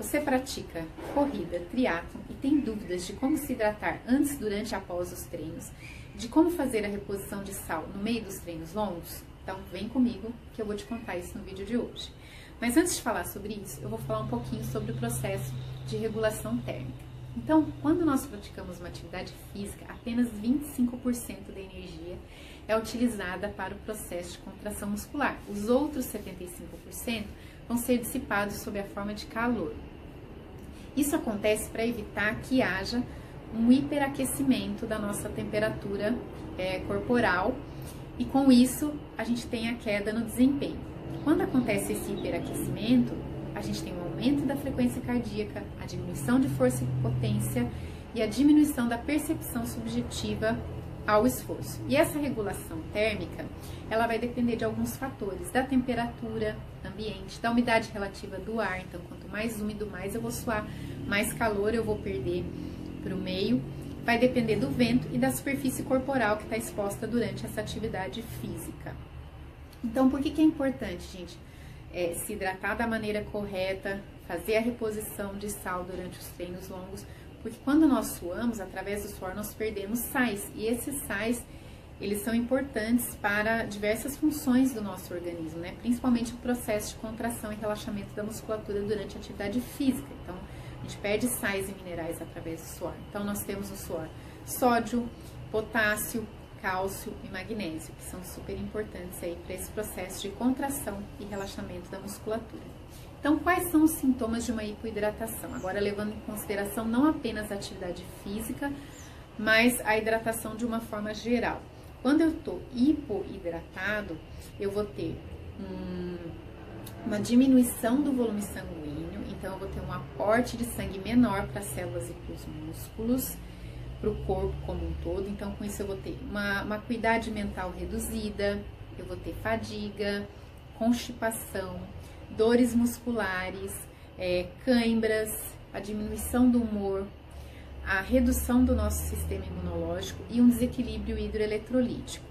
Você pratica corrida, triatlon e tem dúvidas de como se hidratar antes, durante e após os treinos, de como fazer a reposição de sal no meio dos treinos longos? Então vem comigo que eu vou te contar isso no vídeo de hoje. Mas antes de falar sobre isso, eu vou falar um pouquinho sobre o processo de regulação térmica. Então, quando nós praticamos uma atividade física, apenas 25% da energia é utilizada para o processo de contração muscular. Os outros 75% vão ser dissipados sob a forma de calor. Isso acontece para evitar que haja um hiperaquecimento da nossa temperatura corporal e com isso a gente tem a queda no desempenho. Quando acontece esse hiperaquecimento, a gente tem um aumento da frequência cardíaca, a diminuição de força e potência e a diminuição da percepção subjetiva ao esforço. E essa regulação térmica, ela vai depender de alguns fatores, da temperatura ambiente, da umidade relativa do ar. Então, quanto mais úmido, mais eu vou suar, mais calor eu vou perder para o meio. Vai depender do vento e da superfície corporal que está exposta durante essa atividade física. Então, por que é importante, gente, se hidratar da maneira correta, fazer a reposição de sal durante os treinos longos? Porque quando nós suamos, através do suor, nós perdemos sais. E esses sais, eles são importantes para diversas funções do nosso organismo, né? Principalmente o processo de contração e relaxamento da musculatura durante a atividade física. Então, a gente perde sais e minerais através do suor. Então, nós temos no suor sódio, potássio, cálcio e magnésio, que são super importantes aí para esse processo de contração e relaxamento da musculatura. Então, quais são os sintomas de uma hipoidratação? Agora, levando em consideração não apenas a atividade física, mas a hidratação de uma forma geral. Quando eu estou hipoidratado, eu vou ter uma diminuição do volume sanguíneo, então eu vou ter um aporte de sangue menor para as células e para os músculos, para o corpo como um todo. Então, com isso eu vou ter uma acuidade mental reduzida, eu vou ter fadiga, constipação, dores musculares, cãibras, a diminuição do humor, a redução do nosso sistema imunológico e um desequilíbrio hidroeletrolítico.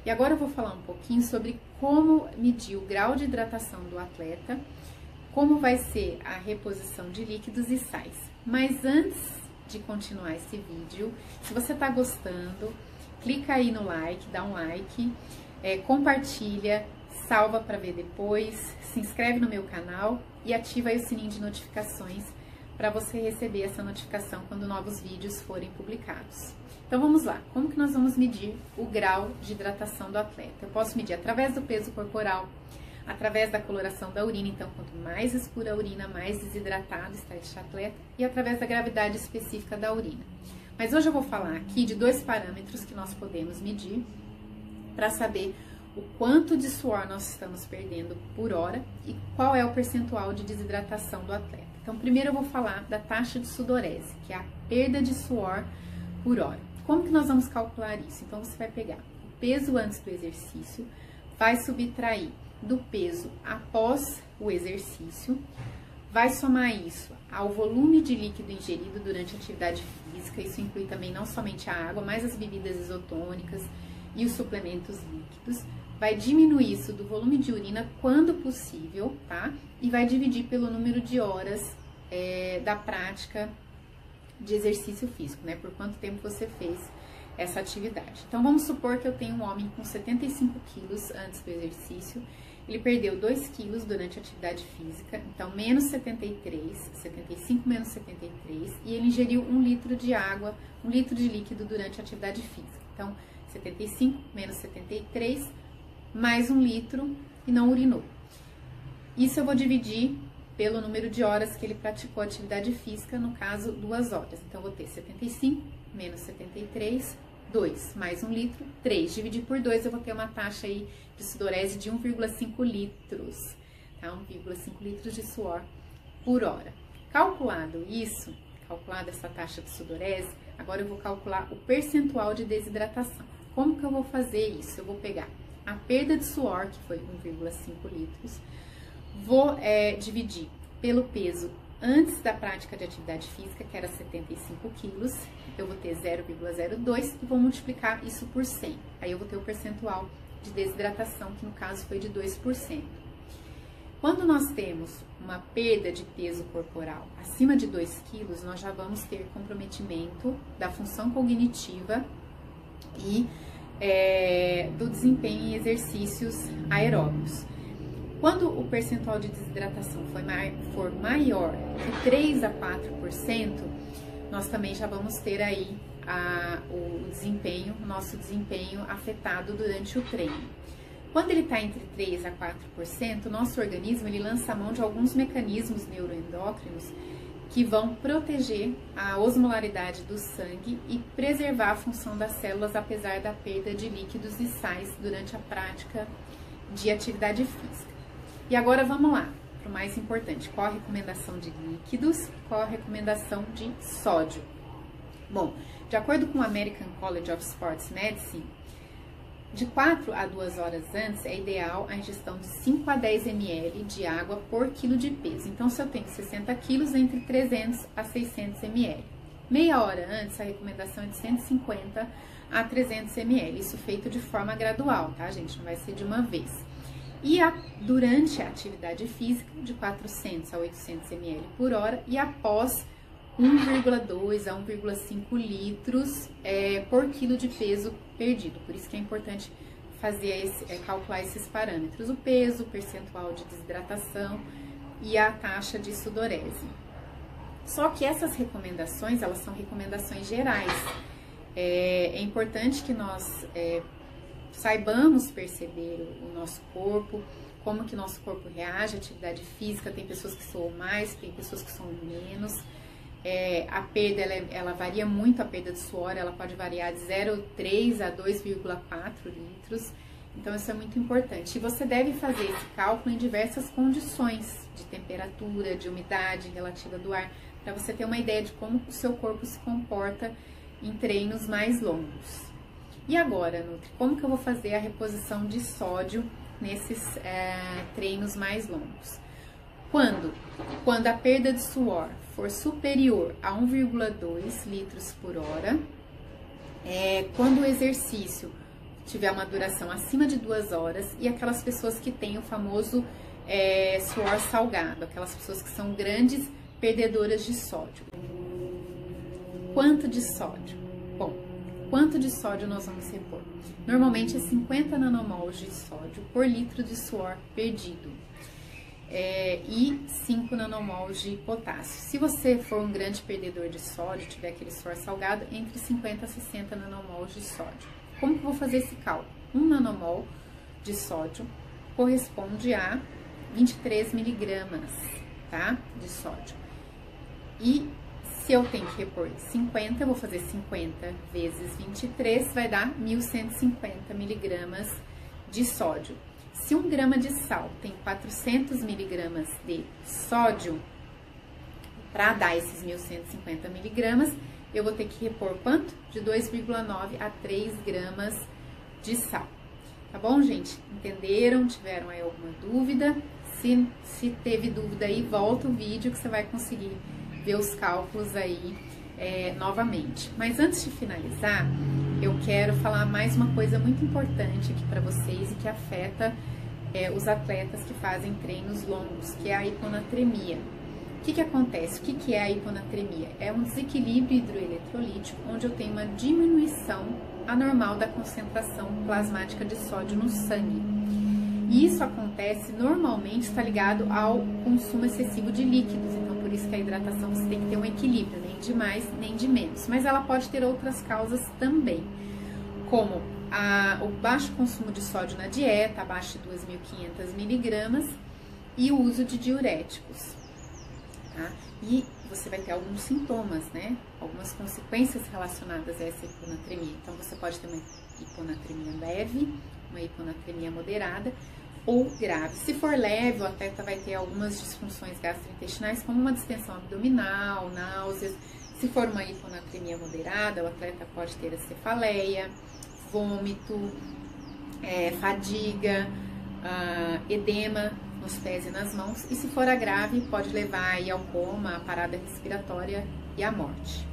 E agora eu vou falar um pouquinho sobre como medir o grau de hidratação do atleta, como vai ser a reposição de líquidos e sais. Mas antes de continuar esse vídeo, se você está gostando, clica aí no like, dá um like, compartilha, salva para ver depois, se inscreve no meu canal e ativa aí o sininho de notificações para você receber essa notificação quando novos vídeos forem publicados. Então vamos lá, como que nós vamos medir o grau de hidratação do atleta? Eu posso medir através do peso corporal, através da coloração da urina, então quanto mais escura a urina, mais desidratado está este atleta, e através da gravidade específica da urina. Mas hoje eu vou falar aqui de dois parâmetros que nós podemos medir para saber o quanto de suor nós estamos perdendo por hora e qual é o percentual de desidratação do atleta. Então, primeiro eu vou falar da taxa de sudorese, que é a perda de suor por hora. Como que nós vamos calcular isso? Então, você vai pegar o peso antes do exercício, vai subtrair do peso após o exercício, vai somar isso ao volume de líquido ingerido durante a atividade física, isso inclui também não somente a água, mas as bebidas isotônicas e os suplementos líquidos, vai diminuir isso do volume de urina quando possível, tá? E vai dividir pelo número de horas da prática de exercício físico, né? Por quanto tempo você fez essa atividade. Então, vamos supor que eu tenho um homem com 75 quilos antes do exercício, ele perdeu 2 quilos durante a atividade física, então menos 73, 75 menos 73, e ele ingeriu 1 litro de água, 1 litro de líquido durante a atividade física. Então, 75 menos 73, mais 1 litro e não urinou. Isso eu vou dividir pelo número de horas que ele praticou atividade física, no caso 2 horas. Então, eu vou ter 75 menos 73, 2, mais 1 litro, 3. Dividir por 2, eu vou ter uma taxa aí de sudorese de 1,5 litros, tá? 1,5 litros de suor por hora. Calculado isso, calculada essa taxa de sudorese, agora eu vou calcular o percentual de desidratação. Como que eu vou fazer isso? Eu vou pegar a perda de suor, que foi 1,5 litros, vou dividir pelo peso antes da prática de atividade física, que era 75 quilos, eu vou ter 0,02 e vou multiplicar isso por 100. Aí eu vou ter o percentual de desidratação, que no caso foi de 2%. Quando nós temos uma perda de peso corporal acima de 2 quilos, nós já vamos ter comprometimento da função cognitiva e do desempenho em exercícios aeróbicos. Quando o percentual de desidratação for maior que 3 a 4%, nós também já vamos ter aí o nosso desempenho afetado durante o treino. Quando ele está entre 3 a 4%, o nosso organismo ele lança a mão de alguns mecanismos neuroendócrinos que vão proteger a osmolaridade do sangue e preservar a função das células apesar da perda de líquidos e sais durante a prática de atividade física. E agora vamos lá, para o mais importante, qual a recomendação de líquidos, qual a recomendação de sódio? Bom, de acordo com o American College of Sports Medicine, de 4 a 2 horas antes é ideal a ingestão de 5 a 10 ml de água por quilo de peso. Então, se eu tenho 60 quilos, entre 300 a 600 ml. Meia hora antes, a recomendação é de 150 a 300 ml. Isso feito de forma gradual, tá, gente? Não vai ser de uma vez. E durante a atividade física, de 400 a 800 ml por hora. E após 1,2 a 1,5 litros por quilo de peso perdido. Por isso que é importante fazer calcular esses parâmetros: o peso, o percentual de desidratação e a taxa de sudorese. Só que essas recomendações, elas são recomendações gerais. É importante que nós saibamos perceber o nosso corpo, como que o nosso corpo reage à atividade física. Tem pessoas que suam mais, tem pessoas que suam menos. A perda, ela varia muito, a perda de suor, ela pode variar de 0,3 a 2,4 litros, então isso é muito importante. E você deve fazer esse cálculo em diversas condições de temperatura, de umidade relativa do ar, para você ter uma ideia de como o seu corpo se comporta em treinos mais longos. E agora, Nutri, como que eu vou fazer a reposição de sódio nesses treinos mais longos? Quando a perda de suor for superior a 1,2 litros por hora, quando o exercício tiver uma duração acima de 2 horas e aquelas pessoas que têm o famoso suor salgado, aquelas pessoas que são grandes perdedoras de sódio. Quanto de sódio? Bom, quanto de sódio nós vamos repor? Normalmente é 50 nanomols de sódio por litro de suor perdido. E 5 nanomols de potássio. Se você for um grande perdedor de sódio, tiver aquele suor salgado, entre 50 a 60 nanomols de sódio. Como que eu vou fazer esse cálculo? 1 nanomol de sódio corresponde a 23 miligramas, tá? De sódio. E se eu tenho que repor 50, eu vou fazer 50 vezes 23, vai dar 1.150 miligramas de sódio. Se 1 grama de sal tem 400 miligramas de sódio, para dar esses 1.150 miligramas, eu vou ter que repor quanto? De 2,9 a 3 gramas de sal. Tá bom, gente? Entenderam? Tiveram aí alguma dúvida? Se teve dúvida aí, volta o vídeo que você vai conseguir ver os cálculos aí novamente. Mas antes de finalizar, eu quero falar mais uma coisa muito importante aqui para vocês e que afeta os atletas que fazem treinos longos, que é a hiponatremia. O que acontece? O que é a hiponatremia? É um desequilíbrio hidroeletrolítico, onde eu tenho uma diminuição anormal da concentração plasmática de sódio no sangue. E isso acontece, normalmente está ligado ao consumo excessivo de líquidos, então por isso que a hidratação você tem que ter um equilíbrio, nem de mais nem de menos. Mas ela pode ter outras causas também, como o baixo consumo de sódio na dieta, abaixo de 2.500 miligramas, e o uso de diuréticos. Tá? E você vai ter alguns sintomas, né? Algumas consequências relacionadas a essa hiponatremia. Então, você pode ter uma hiponatremia leve, uma hiponatremia moderada ou grave. Se for leve, o atleta vai ter algumas disfunções gastrointestinais, como uma distensão abdominal, náuseas. Se for uma hiponatremia moderada, o atleta pode ter a cefaleia, vômito, fadiga, edema nos pés e nas mãos, e se for a grave, pode levar aí ao coma, a parada respiratória e a morte.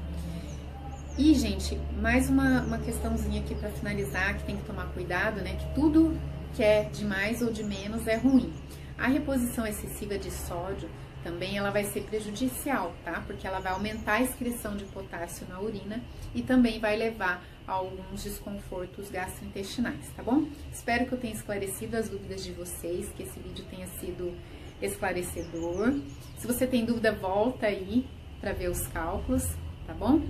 E, gente, mais uma questãozinha aqui para finalizar, que tem que tomar cuidado, né? Que tudo que é de mais ou de menos é ruim. A reposição excessiva de sódio também ela vai ser prejudicial, tá? Porque ela vai aumentar a excreção de potássio na urina e também vai levar a alguns desconfortos gastrointestinais, tá bom? Espero que eu tenha esclarecido as dúvidas de vocês, que esse vídeo tenha sido esclarecedor. Se você tem dúvida, volta aí para ver os cálculos, tá bom?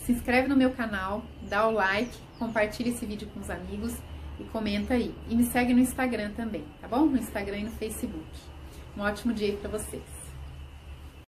Se inscreve no meu canal, dá o like, compartilha esse vídeo com os amigos e comenta aí. E me segue no Instagram também, tá bom? No Instagram e no Facebook. Um ótimo dia para vocês.